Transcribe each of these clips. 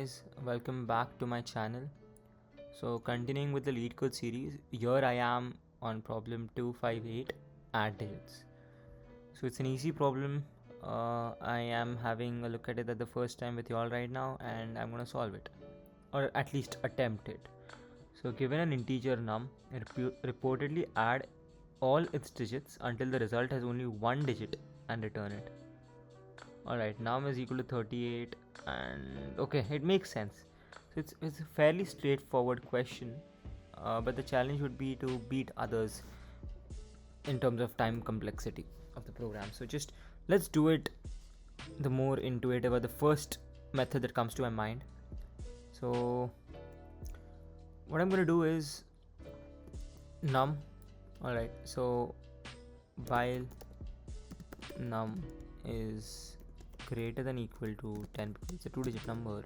guys, welcome back to my channel. So continuing with the Leetcode series, here I am on problem 258, add digits. So it's an easy problem. I am having a look at it at the first time with you all right now, and I'm gonna solve it, or at least attempt it. So given an integer num, reportedly add all its digits until the result has only one digit and return it. Alright, num is equal to 38, and okay, it makes sense. So it's a fairly straightforward question, but the challenge would be to beat others in terms of time complexity of the program. So just let's do it the more intuitive, or the first method that comes to my mind. So what I'm going to do is num. Alright, so while num is greater than equal to 10, because it's a 2-digit number,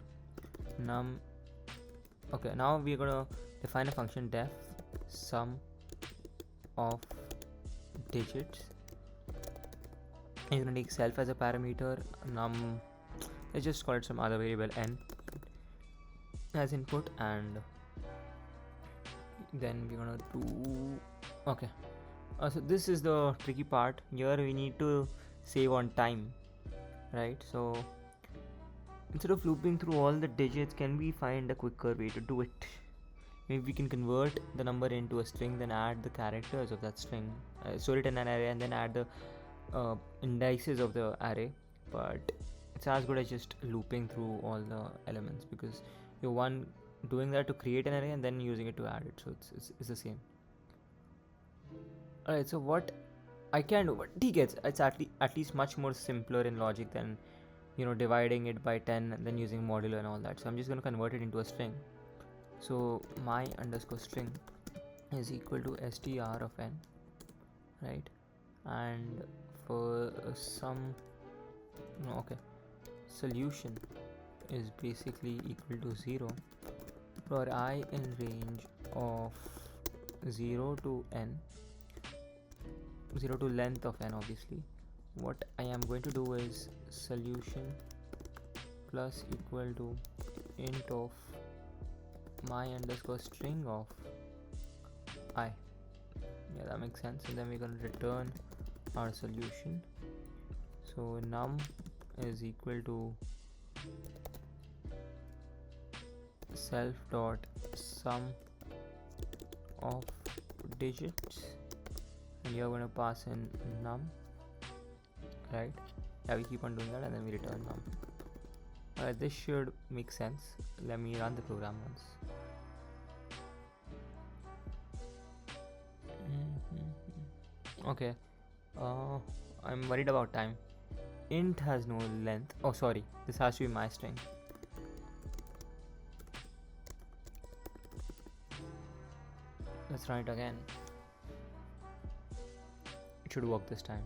num. Okay, now we're gonna define a function def sum of digits. You're gonna take self as a parameter, num, let's just call it some other variable n as input, and then we're gonna do okay. So this is the tricky part. Here we need to save on time, right? So instead of looping through all the digits, can we find a quicker way to do it? Maybe we can convert the number into a string, then add the characters of that string, store it in an array, and then add the indices of the array. But it's as good as just looping through all the elements, because you're doing that to create an array and then using it to add it. So it's the same. Alright, so what I can do, but it's at least much more simpler in logic than dividing it by 10 and then using modulo and all that. So I'm just going to convert it into a string. So my underscore string is equal to str of n, right? And for solution is basically equal to 0 for I in range of 0 to n, 0 to length of n obviously. What I am going to do is solution plus equal to int of my underscore string of I. Yeah, that makes sense. And then we're going to return our solution. So num is equal to self dot sum of digits, and you're going to pass in num, right? Yeah, we keep on doing that, and then we return num. This should make sense. Let me run the program once. Okay, I'm worried about time. Int has no length. Oh sorry, this has to be my string. Let's run it again. It should work this time.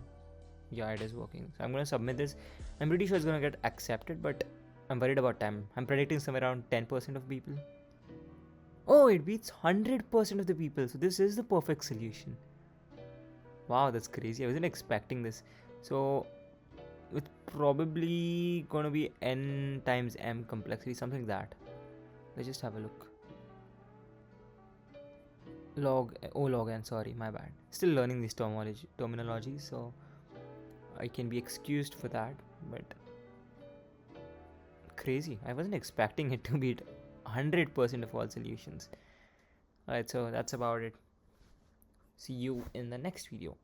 Yeah, it is working. So I'm gonna submit this. I'm pretty sure it's gonna get accepted, but I'm worried about time. I'm predicting somewhere around 10% of people. Oh, it beats 100% of the people. So this is the perfect solution. Wow, that's crazy. I wasn't expecting this. So it's probably gonna be n times m complexity, something like that. Let's just have a look. Log n, sorry, my bad. Still learning these terminology, so I can be excused for that, but crazy. I wasn't expecting it to beat 100% of all solutions. Alright, so that's about it. See you in the next video.